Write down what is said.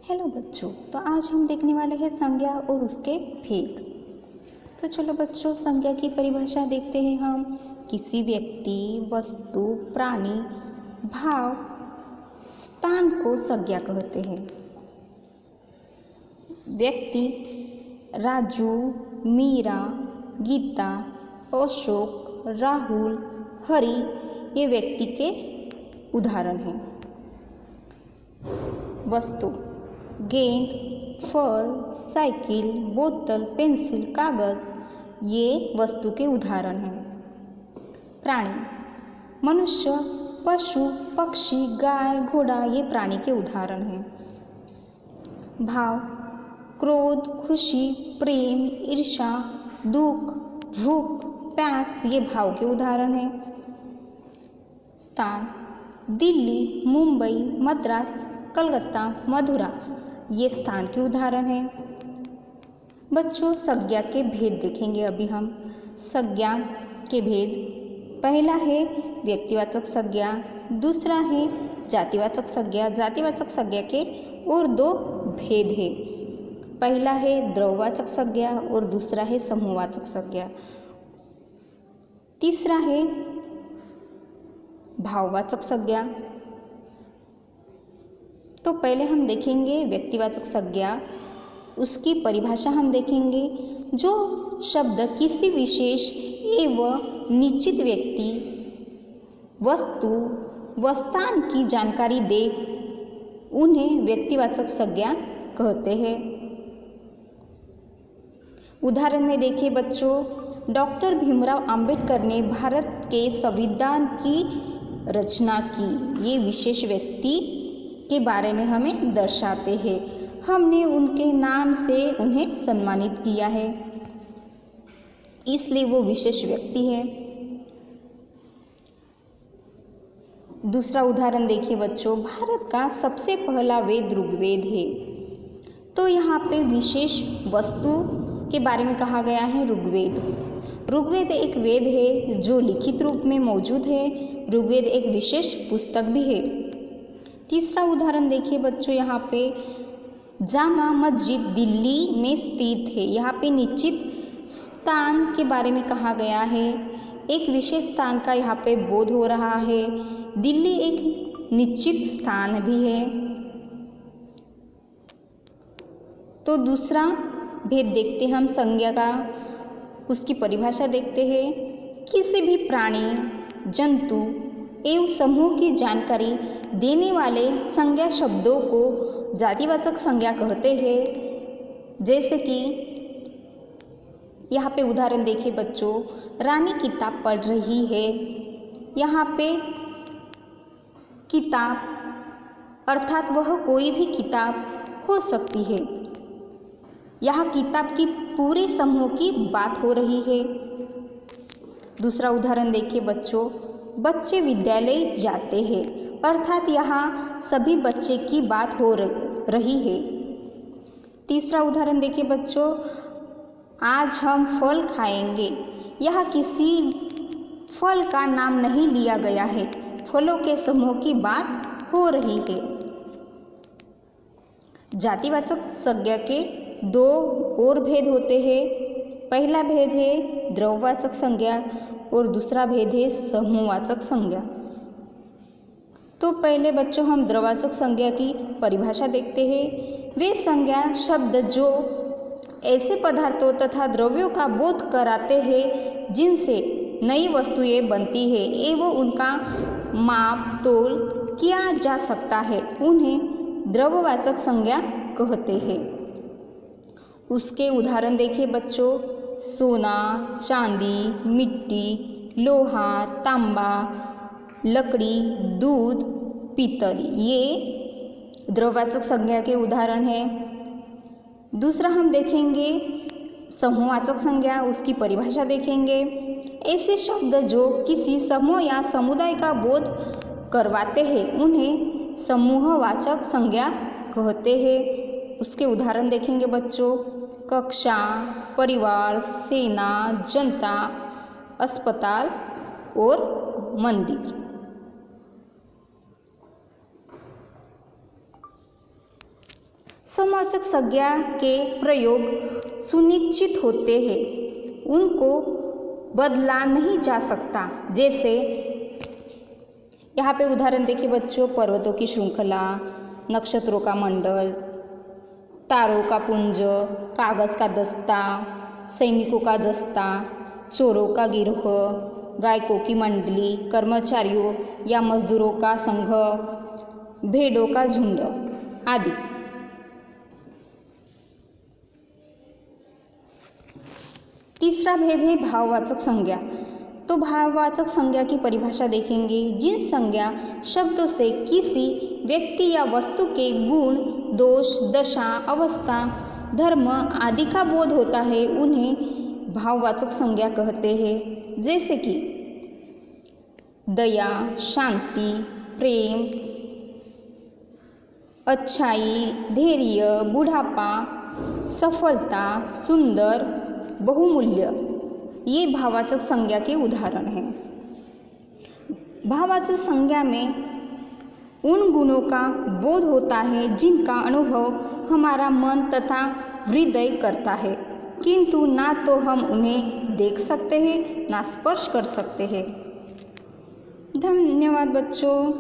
Hello बच्चों, तो आज हम देखने वाले हैं संज्ञा और उसके भेद। तो चलो बच्चों, संज्ञा की परिभाषा देखते हैं हम। किसी व्यक्ति, वस्तु, प्राणी, भाव, स्थान को संज्ञा कहते हैं। व्यक्ति राजू, मीरा, गीता, अशोक, राहुल, हरि ये व्यक्ति के उदाहरण हैं। वस्तु गेंद, फल, साइकिल, बोतल, पेंसिल, कागज ये वस्तु के उदाहरण हैं। प्राणी मनुष्य, पशु, पक्षी, गाय, घोड़ा ये प्राणी के उदाहरण हैं। भाव क्रोध, खुशी, प्रेम, ईर्ष्या, दुख, भूख, प्यास ये भाव के उदाहरण हैं। स्थान दिल्ली, मुंबई, मद्रास, कलकत्ता, मथुरा ये स्थान के उदाहरण हैं। बच्चों, संज्ञा के भेद देखेंगे अभी हम। संज्ञा के भेद, पहला है व्यक्तिवाचक संज्ञा, दूसरा है जातिवाचक संज्ञा। जातिवाचक संज्ञा के और दो भेद है। पहला है द्रव्यवाचक संज्ञा और दूसरा है समूहवाचक संज्ञा। तीसरा है भाववाचक संज्ञा। तो पहले हम देखेंगे व्यक्तिवाचक संज्ञा, उसकी परिभाषा हम देखेंगे। जो शब्द किसी विशेष एवं निश्चित व्यक्ति, वस्तु व स्थान की जानकारी दे उन्हें व्यक्तिवाचक संज्ञा कहते हैं। उदाहरण में देखिए बच्चों, डॉक्टर भीमराव अंबेडकर ने भारत के संविधान की रचना की। ये विशेष व्यक्ति के बारे में हमें दर्शाते हैं। हमने उनके नाम से उन्हें सम्मानित किया है, इसलिए वो विशेष व्यक्ति है। दूसरा उदाहरण देखिए बच्चों, भारत का सबसे पहला वेद ऋग्वेद है। तो यहाँ पे विशेष वस्तु के बारे में कहा गया है ऋग्वेद। ऋग्वेद एक वेद है जो लिखित रूप में मौजूद है। ऋग्वेद एक विशेष पुस्तक भी है। तीसरा उदाहरण देखिए बच्चों, यहाँ पे जामा मस्जिद दिल्ली में स्थित है। यहाँ पे निश्चित स्थान के बारे में कहा गया है। एक विशेष स्थान का यहाँ पे बोध हो रहा है। दिल्ली एक निश्चित स्थान भी है। तो दूसरा भेद देखते हैं हम संज्ञा का, उसकी परिभाषा देखते हैं। किसी भी प्राणी, जंतु एवं समूह की जानकारी देने वाले संज्ञा शब्दों को जातिवाचक संज्ञा कहते हैं। जैसे कि यहाँ पे उदाहरण देखिए बच्चों, रानी किताब पढ़ रही है। यहाँ पे किताब अर्थात वह कोई भी किताब हो सकती है। यहाँ किताब की पूरे समूह की बात हो रही है। दूसरा उदाहरण देखिए बच्चों, बच्चे विद्यालय जाते हैं, अर्थात यहाँ सभी बच्चे की बात हो रही है। तीसरा उदाहरण देखिए बच्चों, आज हम फल खाएंगे। यहाँ किसी फल का नाम नहीं लिया गया है, फलों के समूह की बात हो रही है। जातिवाचक संज्ञा के दो और भेद होते हैं। पहला भेद है द्रव्यवाचक संज्ञा और दूसरा भेद है समूहवाचक संज्ञा। तो पहले बच्चों हम द्रव्यवाचक संज्ञा की परिभाषा देखते हैं। वे संज्ञा शब्द जो ऐसे पदार्थों तथा द्रव्यों का बोध कराते हैं जिनसे नई वस्तुएं बनती है एवं उनका माप तोल किया जा सकता है, उन्हें द्रव्यवाचक संज्ञा कहते हैं। उसके उदाहरण देखिए बच्चों, सोना, चांदी, मिट्टी, लोहा, तांबा, लकड़ी, दूध, पीतल ये द्रव्यवाचक संज्ञा के उदाहरण हैं। दूसरा हम देखेंगे समूहवाचक संज्ञा, उसकी परिभाषा देखेंगे। ऐसे शब्द जो किसी समूह या समुदाय का बोध करवाते हैं उन्हें समूहवाचक संज्ञा कहते हैं। उसके उदाहरण देखेंगे बच्चों, कक्षा, परिवार, सेना, जनता, अस्पताल और मंदिर। समवाचक संज्ञा के प्रयोग सुनिश्चित होते हैं, उनको बदला नहीं जा सकता। जैसे यहाँ पे उदाहरण देखिए बच्चों, पर्वतों की श्रृंखला, नक्षत्रों का मंडल, तारों का पुंज, कागज़ का दस्ता, सैनिकों का दस्ता, चोरों का गिरोह, गायकों की मंडली, कर्मचारियों या मजदूरों का संघ, भेड़ों का झुंड आदि। तीसरा भेद है भाववाचक संज्ञा। तो भाववाचक संज्ञा की परिभाषा देखेंगे। जिन संज्ञा शब्दों से किसी व्यक्ति या वस्तु के गुण, दोष, दशा, अवस्था, धर्म आदि का बोध होता है, उन्हें भाववाचक संज्ञा कहते हैं। जैसे कि दया, शांति, प्रेम, अच्छाई, धैर्य, बुढ़ापा, सफलता, सुंदर, बहुमूल्य, ये भाववाचक संज्ञा के उदाहरण हैं। भाववाचक संज्ञा में उन गुणों का बोध होता है जिनका अनुभव हमारा मन तथा हृदय करता है, किंतु ना तो हम उन्हें देख सकते हैं ना स्पर्श कर सकते हैं। धन्यवाद बच्चों।